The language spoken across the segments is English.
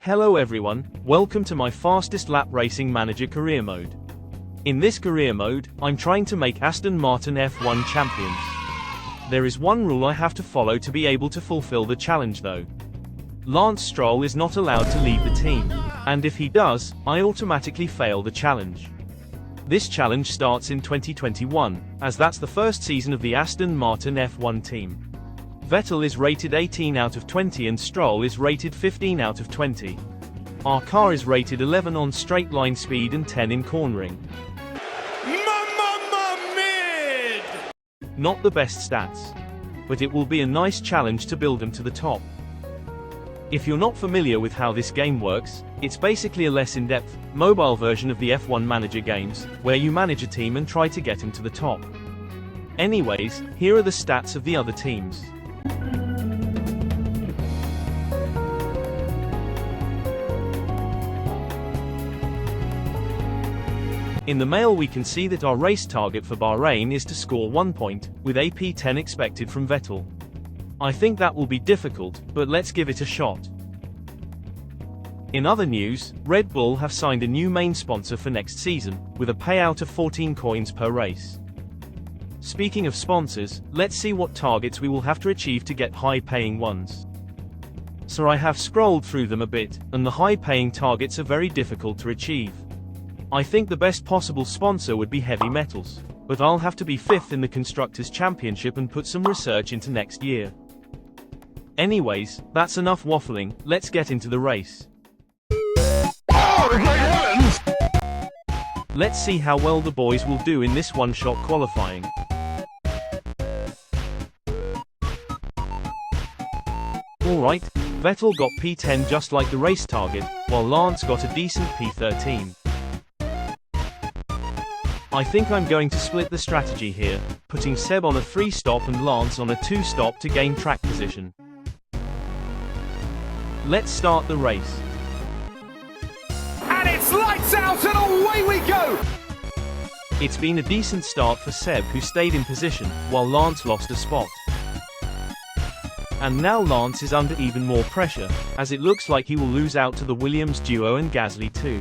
Hello everyone, welcome to my fastest lap racing manager career mode. In this career mode, I'm trying to make Aston Martin F1 champions. There is one rule I have to follow to be able to fulfill the challenge though. Lance Stroll is not allowed to leave the team, and if he does, I automatically fail the challenge. This challenge starts in 2021, as that's the first season of the Aston Martin F1 team. Vettel is rated 18 out of 20 and Stroll is rated 15 out of 20. Our car is rated 11 on straight line speed and 10 in cornering. Mid! Not the best stats. But it will be a nice challenge to build them to the top. If you're not familiar with how this game works, it's basically a less in-depth, mobile version of the F1 Manager games, where you manage a team and try to get them to the top. Anyways, here are the stats of the other teams. In the male we can see that our race target for Bahrain is to score 1 point, with a P10 expected from Vettel. I think that will be difficult, but let's give it a shot. In other news, Red Bull have signed a new main sponsor for next season, with a payout of 14 coins per race. Speaking of sponsors, let's see what targets we will have to achieve to get high-paying ones. So I have scrolled through them a bit, and the high-paying targets are very difficult to achieve. I think the best possible sponsor would be Heavy Metals, but I'll have to be 5th in the Constructors' Championship and put some research into next year. Anyways, that's enough waffling, let's get into the race. Oh, my heavens! Let's see how well the boys will do in this one-shot qualifying. Alright, Vettel got P10 just like the race target, while Lance got a decent P13. I think I'm going to split the strategy here, putting Seb on a 3-stop and Lance on a 2-stop to gain track position. Let's start the race. And it's lights out and away we go! It's been a decent start for Seb who stayed in position, while Lance lost a spot. And now Lance is under even more pressure, as it looks like he will lose out to the Williams duo and Gasly too.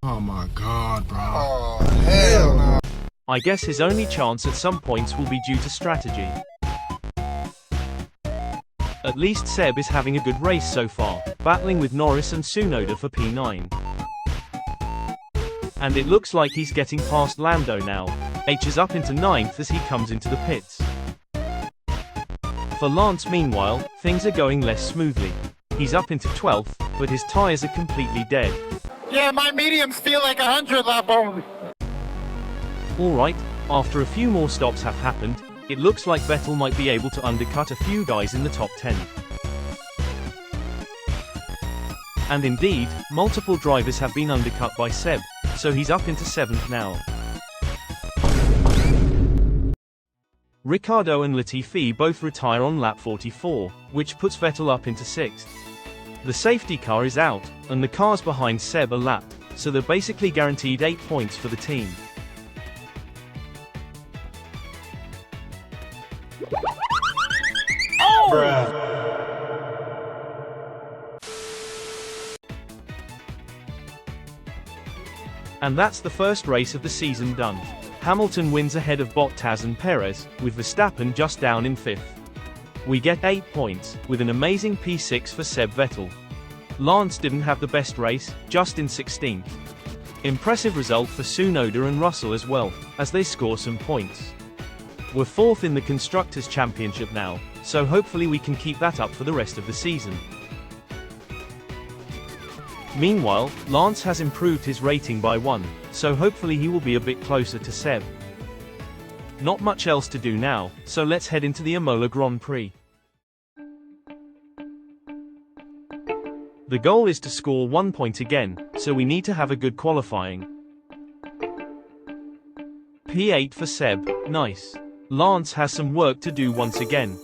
Oh my god, bro. Oh, hell no. I guess his only chance at some points will be due to strategy. At least Seb is having a good race so far, battling with Norris and Tsunoda for P9. And it looks like he's getting past Lando now. H is up into 9th as he comes into the pits. For Lance meanwhile, things are going less smoothly. He's up into 12th, but his tyres are completely dead. Yeah, my mediums feel like 100 level. Alright, after a few more stops have happened, it looks like Vettel might be able to undercut a few guys in the top 10. And indeed, multiple drivers have been undercut by Seb, so he's up into 7th now. Ricciardo and Latifi both retire on lap 44, which puts Vettel up into 6th. The safety car is out, and the cars behind Seb are lapped, so they're basically guaranteed 8 points for the team. Oh! And that's the first race of the season done. Hamilton wins ahead of Bottas and Perez, with Verstappen just down in 5th. We get 8 points, with an amazing P6 for Seb Vettel. Lance didn't have the best race, just in 16th. Impressive result for Tsunoda and Russell as well, as they score some points. We're 4th in the Constructors' Championship now, so hopefully we can keep that up for the rest of the season. Meanwhile, Lance has improved his rating by 1, so hopefully he will be a bit closer to Seb. Not much else to do now, so let's head into the Imola Grand Prix. The goal is to score 1 point again, so we need to have a good qualifying. P8 for Seb, nice. Lance has some work to do once again.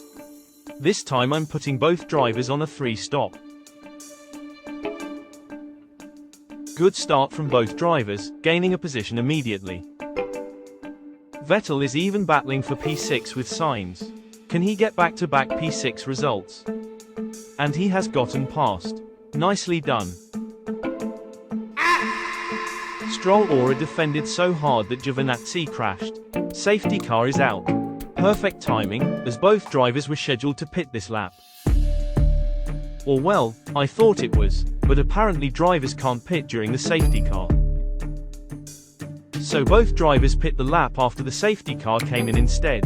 This time I'm putting both drivers on a 3-stop. Good start from both drivers, gaining a position immediately. Vettel is even battling for P6 with Sainz. Can he get back-to-back P6 results? And he has gotten past. Nicely done. Stroll defended so hard that Giovinazzi crashed. Safety car is out. Perfect timing, as both drivers were scheduled to pit this lap. Or well, I thought it was, but apparently drivers can't pit during the safety car. So both drivers pit the lap after the safety car came in instead.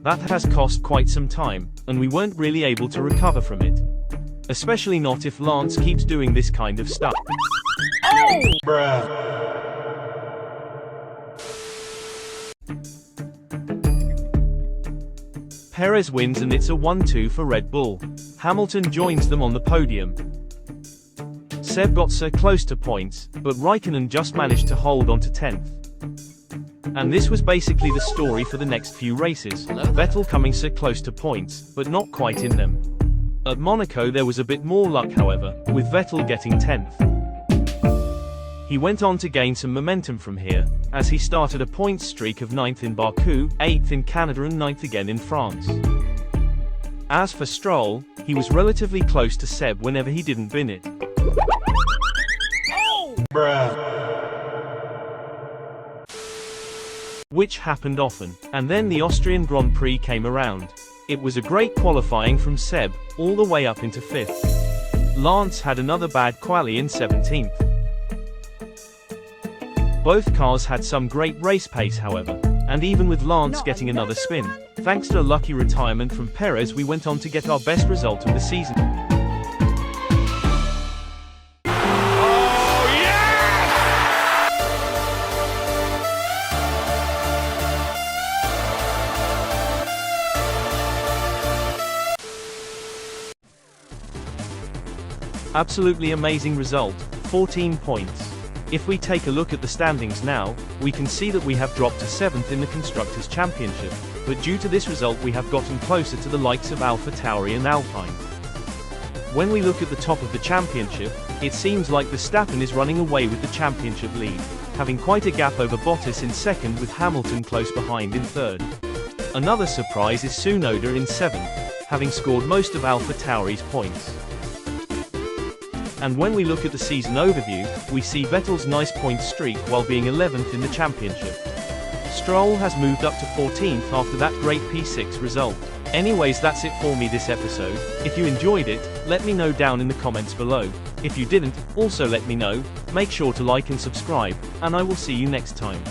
That has cost quite some time, and we weren't really able to recover from it. Especially not if Lance keeps doing this kind of stuff. Bruh. Perez wins and it's a 1-2 for Red Bull. Hamilton joins them on the podium. Seb got so close to points, but Raikkonen just managed to hold on to 10th. And this was basically the story for the next few races. Vettel coming so close to points, but not quite in them. At Monaco there was a bit more luck however, with Vettel getting 10th. He went on to gain some momentum from here, as he started a points streak of 9th in Baku, 8th in Canada and 9th again in France. As for Stroll, he was relatively close to Seb whenever he didn't bin it. Bruh. Which happened often. And then the Austrian Grand Prix came around. It was a great qualifying from Seb, all the way up into 5th. Lance had another bad quali in 17th. Both cars had some great race pace however, and even with Lance getting another spin, thanks to a lucky retirement from Perez, we went on to get our best result of the season. Oh yeah! Absolutely amazing result, 14 points. If we take a look at the standings now, we can see that we have dropped to 7th in the Constructors' Championship, but due to this result we have gotten closer to the likes of AlphaTauri and Alpine. When we look at the top of the championship, it seems like Verstappen is running away with the championship lead, having quite a gap over Bottas in 2nd with Hamilton close behind in 3rd. Another surprise is Tsunoda in 7th, having scored most of AlphaTauri's points. And when we look at the season overview, we see Vettel's nice point streak while being 11th in the championship. Stroll has moved up to 14th after that great P6 result. Anyways, that's it for me this episode. If you enjoyed it, let me know down in the comments below. If you didn't, also let me know. Make sure to like and subscribe, and I will see you next time.